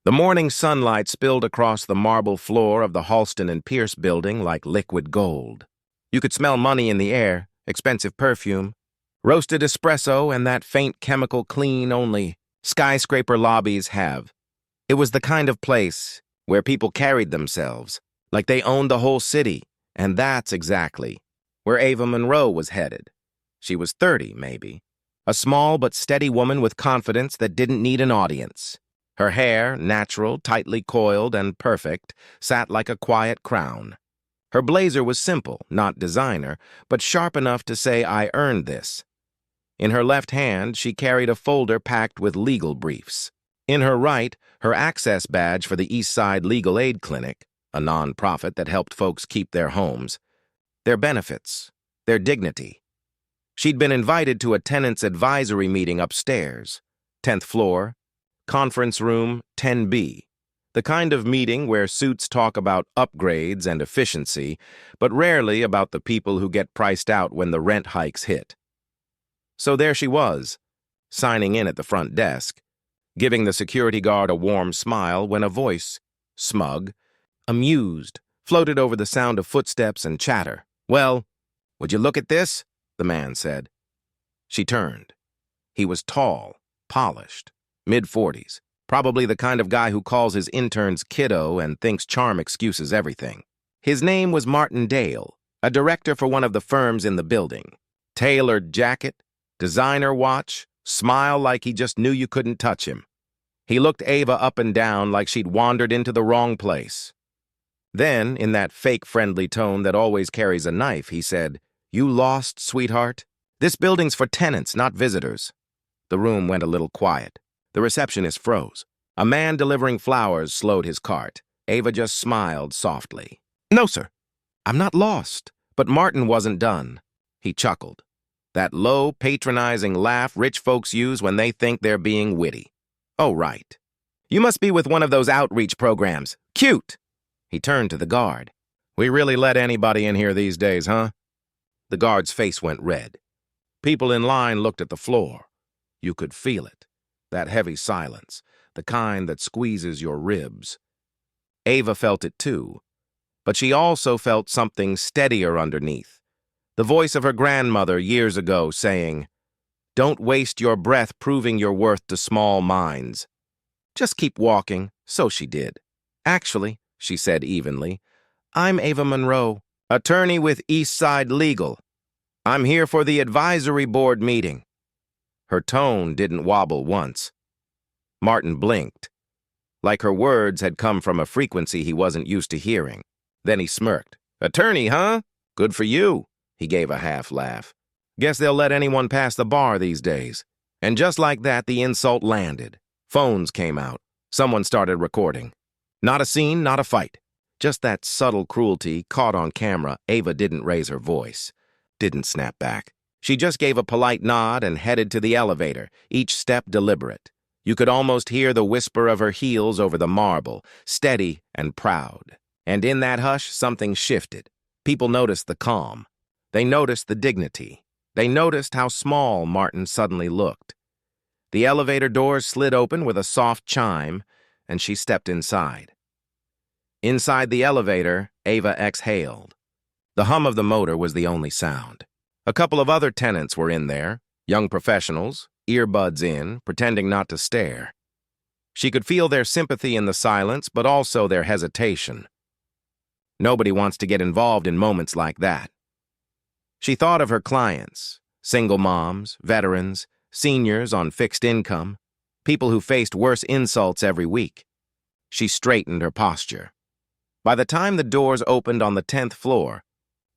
The morning sunlight spilled across the marble floor of the Halston and Pierce building like liquid gold. You could smell money in the air, expensive perfume, roasted espresso, and that faint chemical clean only skyscraper lobbies have. It was the kind of place where people carried themselves, like they owned the whole city, and that's exactly where Ava Monroe was headed. She was 30, maybe. A small but steady woman with confidence that didn't need an audience. Her hair, natural, tightly coiled, and perfect, sat like a quiet crown. Her blazer was simple, not designer, but sharp enough to say, "I earned this." In her left hand, she carried a folder packed with legal briefs. In her right, her access badge for the East Side Legal Aid Clinic, a non-profit that helped folks keep their homes, their benefits, their dignity. She'd been invited to a tenants' advisory meeting upstairs, 10th floor, conference room 10B, the kind of meeting where suits talk about upgrades and efficiency, but rarely about the people who get priced out when the rent hikes hit. So there she was, signing in at the front desk, giving the security guard a warm smile when a voice, smug, amused, floated over the sound of footsteps and chatter. "Well, would you look at this?" the man said. She turned. He was tall, polished, mid-40s, probably the kind of guy who calls his interns kiddo and thinks charm excuses everything. His name was Martin Dale, a director for one of the firms in the building. Tailored jacket, designer watch, smile like he just knew you couldn't touch him. He looked Ava up and down like she'd wandered into the wrong place. Then, in that fake friendly tone that always carries a knife, he said, "You lost, sweetheart? This building's for tenants, not visitors." The room went a little quiet. The receptionist froze. A man delivering flowers slowed his cart. Ava just smiled softly. "No, sir. I'm not lost." But Martin wasn't done. He chuckled. That low, patronizing laugh rich folks use when they think they're being witty. "Oh, right. You must be with one of those outreach programs. Cute." He turned to the guard. "We really let anybody in here these days, huh?" The guard's face went red. People in line looked at the floor. You could feel it. That heavy silence, the kind that squeezes your ribs. Ava felt it too, but she also felt something steadier underneath. The voice of her grandmother years ago saying, "Don't waste your breath proving your worth to small minds. Just keep walking." So she did. "Actually," she said evenly, "I'm Ava Monroe, attorney with East Side Legal. I'm here for the advisory board meeting." Her tone didn't wobble once. Martin blinked, like her words had come from a frequency he wasn't used to hearing. Then he smirked. "Attorney, huh? Good for you." He gave a half laugh. "Guess they'll let anyone pass the bar these days." And just like that, the insult landed. Phones came out. Someone started recording. Not a scene, not a fight. Just that subtle cruelty caught on camera. Ava didn't raise her voice, didn't snap back. She just gave a polite nod and headed to the elevator, each step deliberate. You could almost hear the whisper of her heels over the marble, steady and proud. And in that hush, something shifted. People noticed the calm. They noticed the dignity. They noticed how small Martin suddenly looked. The elevator doors slid open with a soft chime, and she stepped inside. Inside the elevator, Ava exhaled. The hum of the motor was the only sound. A couple of other tenants were in there, young professionals, earbuds in, pretending not to stare. She could feel their sympathy in the silence, but also their hesitation. Nobody wants to get involved in moments like that. She thought of her clients, single moms, veterans, seniors on fixed income, people who faced worse insults every week. She straightened her posture. By the time the doors opened on the 10th floor,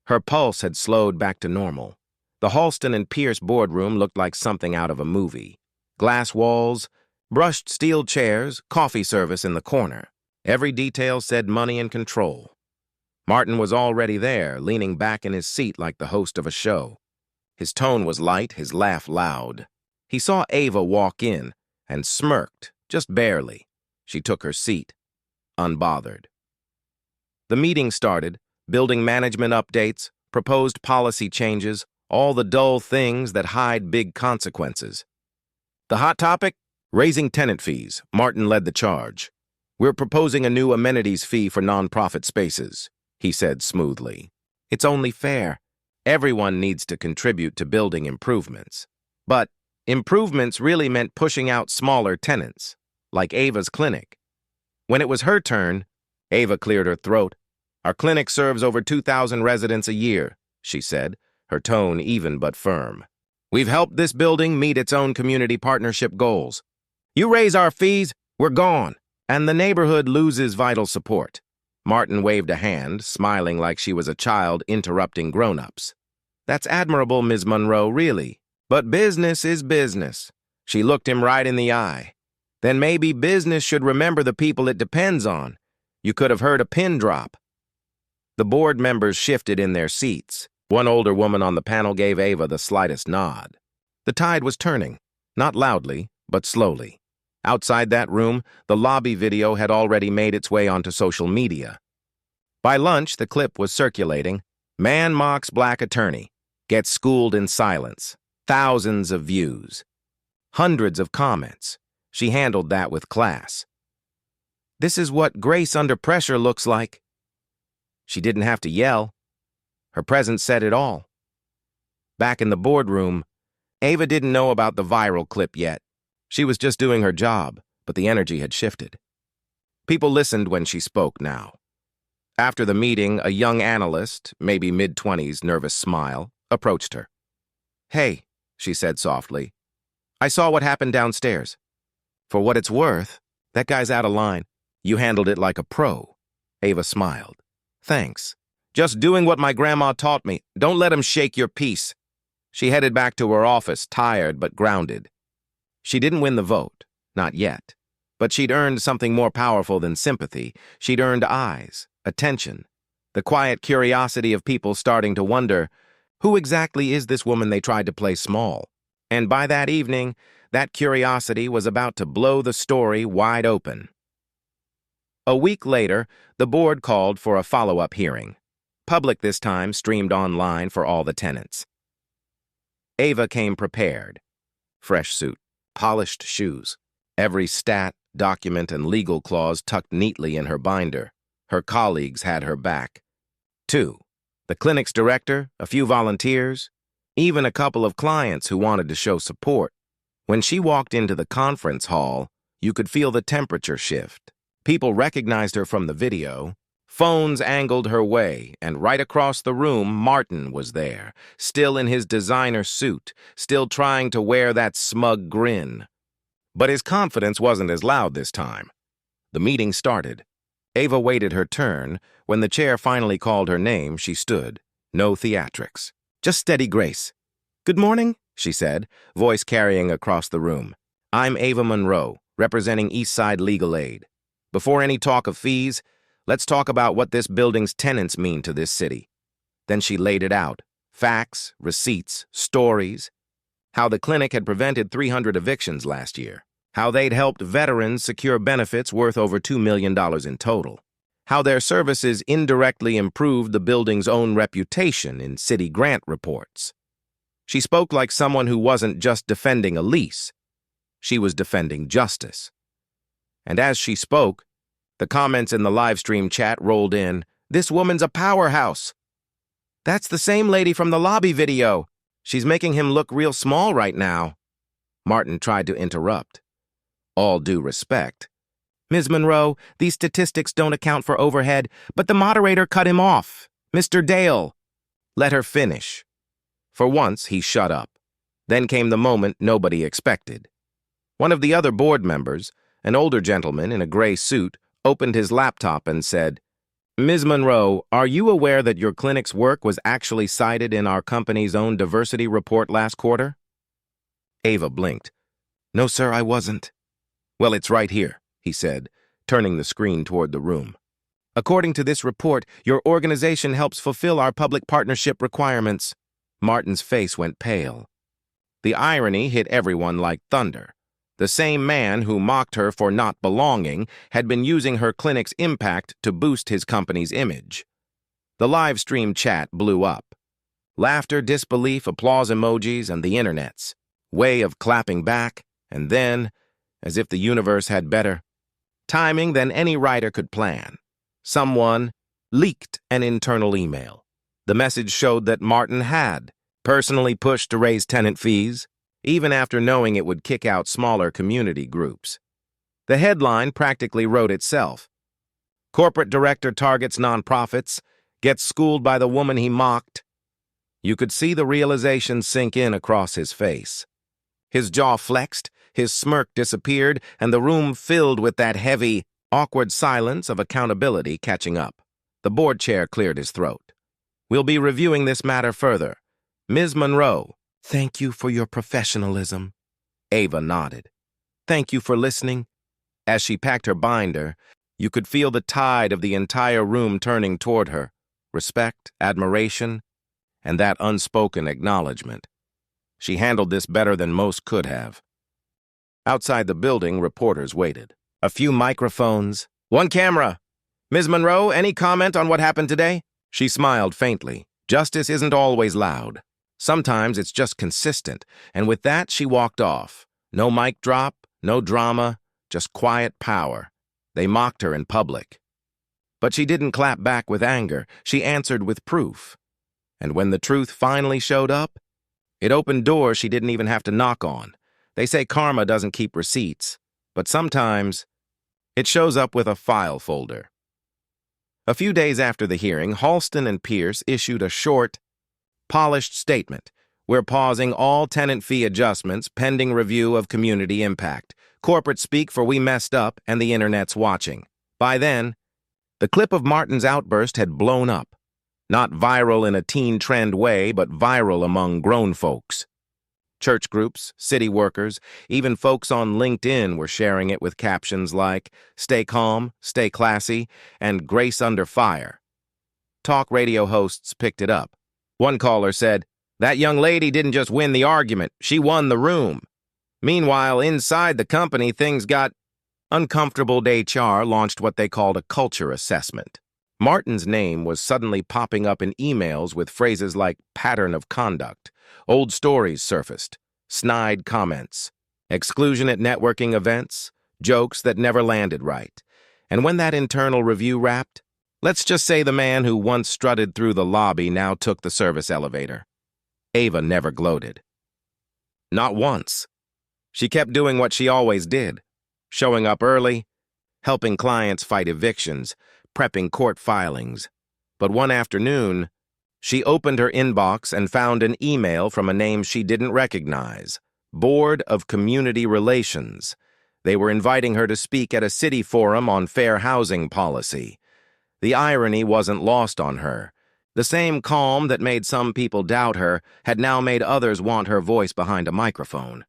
her pulse had slowed back to normal. The Halston and Pierce boardroom looked like something out of a movie. Glass walls, brushed steel chairs, coffee service in the corner. Every detail said money and control. Martin was already there, leaning back in his seat like the host of a show. His tone was light, his laugh loud. He saw Ava walk in and smirked, just barely. She took her seat, unbothered. The meeting started, building management updates, proposed policy changes, all the dull things that hide big consequences. The hot topic? Raising tenant fees. Martin led the charge. We're proposing a new amenities fee for nonprofit spaces, he said smoothly. It's only fair. Everyone needs to contribute to building improvements. But improvements really meant pushing out smaller tenants, like Ava's clinic. When it was her turn, Ava cleared her throat. Our clinic serves over 2,000 residents a year, she said, her tone even but firm. We've helped this building meet its own community partnership goals. You raise our fees, we're gone, and the neighborhood loses vital support. Martin waved a hand, smiling like she was a child interrupting grown-ups. That's admirable, Ms. Monroe, really. But business is business. She looked him right in the eye. Then maybe business should remember the people it depends on. You could have heard a pin drop. The board members shifted in their seats. One older woman on the panel gave Ava the slightest nod. The tide was turning, not loudly, but slowly. Outside that room, the lobby video had already made its way onto social media. By lunch, the clip was circulating. Man mocks black attorney. Gets schooled in silence. Thousands of views. Hundreds of comments. She handled that with class. This is what grace under pressure looks like. She didn't have to yell. Her presence said it all. Back in the boardroom, Ava didn't know about the viral clip yet. She was just doing her job, but the energy had shifted. People listened when she spoke now. After the meeting, a young analyst, maybe mid-20s, nervous smile, approached her. Hey, she said softly, I saw what happened downstairs. For what it's worth, that guy's out of line. You handled it like a pro. Ava smiled. Thanks. Just doing what my grandma taught me. Don't let him shake your peace. She headed back to her office, tired but grounded. She didn't win the vote, not yet. But she'd earned something more powerful than sympathy. She'd earned eyes, attention, the quiet curiosity of people starting to wonder, who exactly is this woman they tried to play small? And by that evening, that curiosity was about to blow the story wide open. A week later, the board called for a follow-up hearing. Public this time, streamed online for all the tenants. Ava came prepared. Fresh suit, polished shoes, every stat, document, and legal clause tucked neatly in her binder. Her colleagues had her back. 2. The clinic's director, a few volunteers, even a couple of clients who wanted to show support. When she walked into the conference hall, you could feel the temperature shift. People recognized her from the video. Phones angled her way, and right across the room, Martin was there, still in his designer suit, still trying to wear that smug grin. But his confidence wasn't as loud this time. The meeting started. Ava waited her turn. When the chair finally called her name, she stood. No theatrics. Just steady grace. Good morning, she said, voice carrying across the room. I'm Ava Monroe, representing Eastside Legal Aid. Before any talk of fees, let's talk about what this building's tenants mean to this city. Then she laid it out. Facts, receipts, stories. How the clinic had prevented 300 evictions last year. How they'd helped veterans secure benefits worth over $2 million in total. How their services indirectly improved the building's own reputation in city grant reports. She spoke like someone who wasn't just defending a lease. She was defending justice. And as she spoke, the comments in the live stream chat rolled in. This woman's a powerhouse. That's the same lady from the lobby video. She's making him look real small right now. Martin tried to interrupt. All due respect. Ms. Monroe, these statistics don't account for overhead, but the moderator cut him off. Mr. Dale. Let her finish. For once, he shut up. Then came the moment nobody expected. One of the other board members, an older gentleman in a gray suit, opened his laptop and said, Ms. Monroe, are you aware that your clinic's work was actually cited in our company's own diversity report last quarter? Ava blinked. No, sir, I wasn't. Well, it's right here, he said, turning the screen toward the room. According to this report, your organization helps fulfill our public partnership requirements. Martin's face went pale. The irony hit everyone like thunder. The same man who mocked her for not belonging had been using her clinic's impact to boost his company's image. The live stream chat blew up. Laughter, disbelief, applause emojis, and the internet's way of clapping back, and then, as if the universe had better, timing than any writer could plan. Someone leaked an internal email. The message showed that Martin had personally pushed to raise tenant fees, even after knowing it would kick out smaller community groups. The headline practically wrote itself. Corporate director targets nonprofits, gets schooled by the woman he mocked. You could see the realization sink in across his face. His jaw flexed, his smirk disappeared, and the room filled with that heavy, awkward silence of accountability catching up. The board chair cleared his throat. We'll be reviewing this matter further. Ms. Monroe, thank you for your professionalism. Ava nodded. Thank you for listening. As she packed her binder, you could feel the tide of the entire room turning toward her. Respect, admiration, and that unspoken acknowledgement. She handled this better than most could have. Outside the building, reporters waited. A few microphones. One camera. Ms. Monroe, any comment on what happened today? She smiled faintly. Justice isn't always loud. Sometimes it's just consistent, and with that she walked off. No mic drop, no drama, just quiet power. They mocked her in public. But she didn't clap back with anger. She answered with proof. And when the truth finally showed up, it opened doors she didn't even have to knock on. They say karma doesn't keep receipts, but sometimes it shows up with a file folder. A few days after the hearing, Halston and Pierce issued a short, polished statement. We're pausing all tenant fee adjustments pending review of community impact. Corporate speak for we messed up and the internet's watching. By then, the clip of Martin's outburst had blown up. Not viral in a teen trend way, but viral among grown folks. Church groups, city workers, even folks on LinkedIn were sharing it with captions like, "Stay calm, stay classy," and "Grace under fire." Talk radio hosts picked it up. One caller said, "That young lady didn't just win the argument, she won the room." Meanwhile, inside the company, things got uncomfortable. HR launched what they called a culture assessment. Martin's name was suddenly popping up in emails with phrases like pattern of conduct. Old stories surfaced, snide comments, exclusion at networking events, jokes that never landed right. And when that internal review wrapped, let's just say the man who once strutted through the lobby now took the service elevator. Ava never gloated. Not once. She kept doing what she always did, showing up early, helping clients fight evictions, prepping court filings. But one afternoon, she opened her inbox and found an email from a name she didn't recognize, Board of Community Relations. They were inviting her to speak at a city forum on fair housing policy. The irony wasn't lost on her. The same calm that made some people doubt her had now made others want her voice behind a microphone.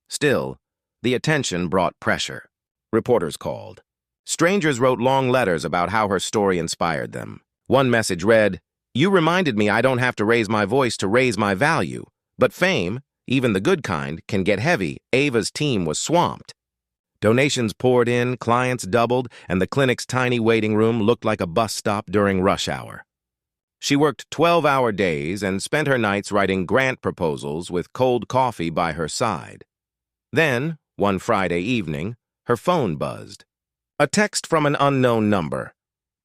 Still, the attention brought pressure. Reporters called. Strangers wrote long letters about how her story inspired them. One message read, "You reminded me I don't have to raise my voice to raise my value. But fame, even the good kind, can get heavy." Ava's team was swamped. Donations poured in, clients doubled, and the clinic's tiny waiting room looked like a bus stop during rush hour. She worked 12-hour days and spent her nights writing grant proposals with cold coffee by her side. Then, one Friday evening, her phone buzzed. A text from an unknown number.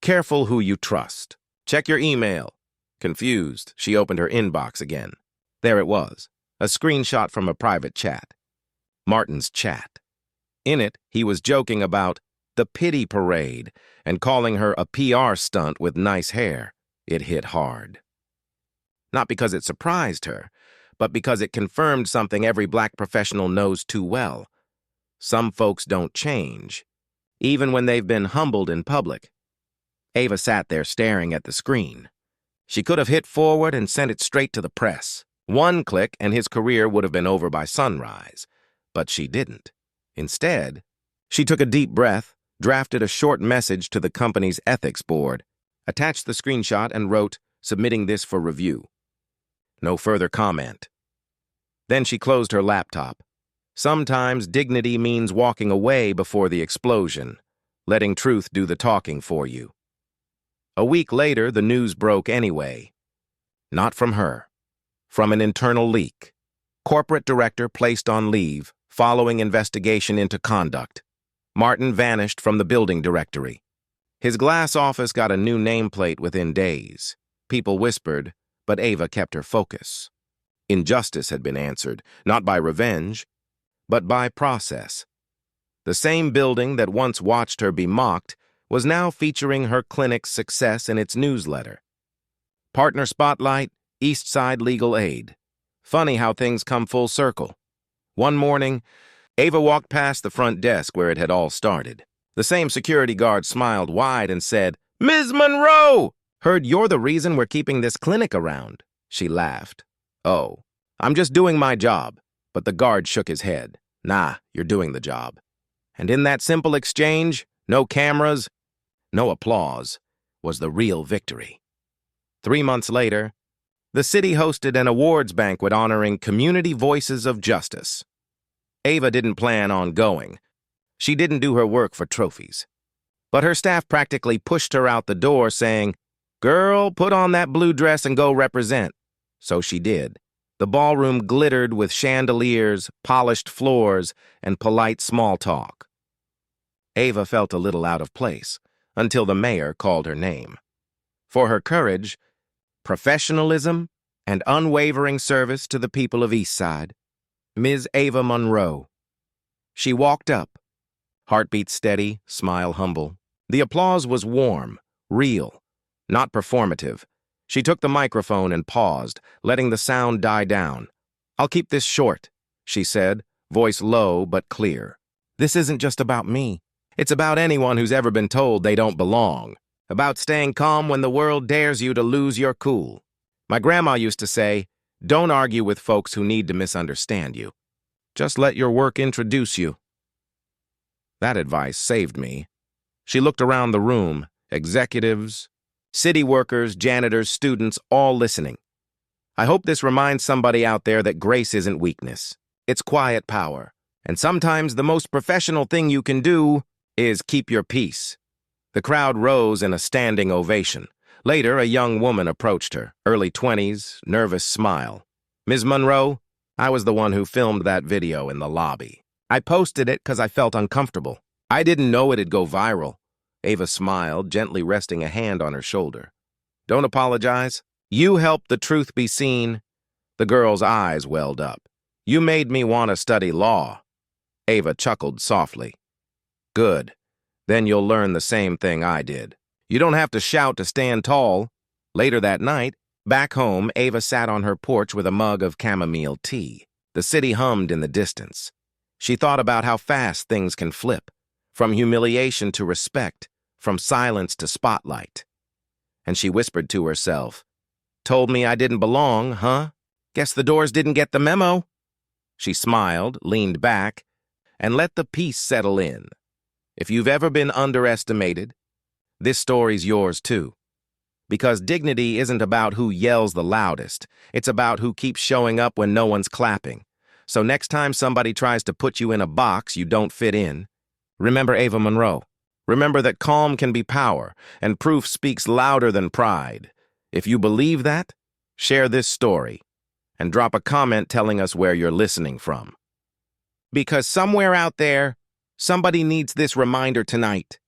"Careful who you trust. Check your email." Confused, she opened her inbox again. There it was, a screenshot from a private chat. Martin's chat. In it, he was joking about the pity parade and calling her a PR stunt with nice hair. It hit hard. Not because it surprised her, but because it confirmed something every black professional knows too well. Some folks don't change, even when they've been humbled in public. Ava sat there staring at the screen. She could have hit forward and sent it straight to the press. One click and his career would have been over by sunrise. But she didn't. Instead, she took a deep breath, drafted a short message to the company's ethics board, attached the screenshot and wrote, "Submitting this for review." No further comment. Then she closed her laptop. Sometimes dignity means walking away before the explosion, letting truth do the talking for you. A week later, the news broke anyway. Not from her. From an internal leak. Corporate director placed on leave, following investigation into conduct. Martin vanished from the building directory. His glass office got a new nameplate within days. People whispered, but Ava kept her focus. Injustice had been answered, not by revenge, but by process. The same building that once watched her be mocked was now featuring her clinic's success in its newsletter. Partner Spotlight, East Side Legal Aid. Funny how things come full circle. One morning, Ava walked past the front desk where it had all started. The same security guard smiled wide and said, "Ms. Monroe! Heard you're the reason we're keeping this clinic around." She laughed. "Oh, I'm just doing my job." But the guard shook his head. "Nah, you're doing the job." And in that simple exchange, no cameras, no applause, was the real victory. 3 months later, the city hosted an awards banquet honoring community voices of justice. Ava didn't plan on going. She didn't do her work for trophies. But her staff practically pushed her out the door saying, "Girl, put on that blue dress and go represent." So she did. The ballroom glittered with chandeliers, polished floors, and polite small talk. Ava felt a little out of place until the mayor called her name. For her courage, professionalism, and unwavering service to the people of Eastside, Ms. Ava Monroe. She walked up, heartbeat steady, smile humble. The applause was warm, real, not performative. She took the microphone and paused, letting the sound die down. "I'll keep this short," she said, voice low but clear. "This isn't just about me. It's about anyone who's ever been told they don't belong. About staying calm when the world dares you to lose your cool. My grandma used to say, don't argue with folks who need to misunderstand you. Just let your work introduce you." That advice saved me. She looked around the room, executives, city workers, janitors, students, all listening. I hope this reminds somebody out there that grace isn't weakness. It's quiet power. And sometimes the most professional thing you can do is keep your peace. The crowd rose in a standing ovation. Later, a young woman approached her, early 20s, nervous smile. "Ms. Monroe, I was the one who filmed that video in the lobby. I posted it because I felt uncomfortable. I didn't know it'd go viral." Ava smiled, gently resting a hand on her shoulder. "Don't apologize. You helped the truth be seen." The girl's eyes welled up. "You made me want to study law." Ava chuckled softly. "Good. Then you'll learn the same thing I did. You don't have to shout to stand tall." Later that night, back home, Ava sat on her porch with a mug of chamomile tea. The city hummed in the distance. She thought about how fast things can flip, from humiliation to respect, from silence to spotlight. And she whispered to herself, "Told me I didn't belong, huh? Guess the doors didn't get the memo." She smiled, leaned back, and let the peace settle in. If you've ever been underestimated, this story's yours too. Because dignity isn't about who yells the loudest. It's about who keeps showing up when no one's clapping. So next time somebody tries to put you in a box you don't fit in, remember Ava Monroe. Remember that calm can be power, and proof speaks louder than pride. If you believe that, share this story, and drop a comment telling us where you're listening from. Because somewhere out there, somebody needs this reminder tonight.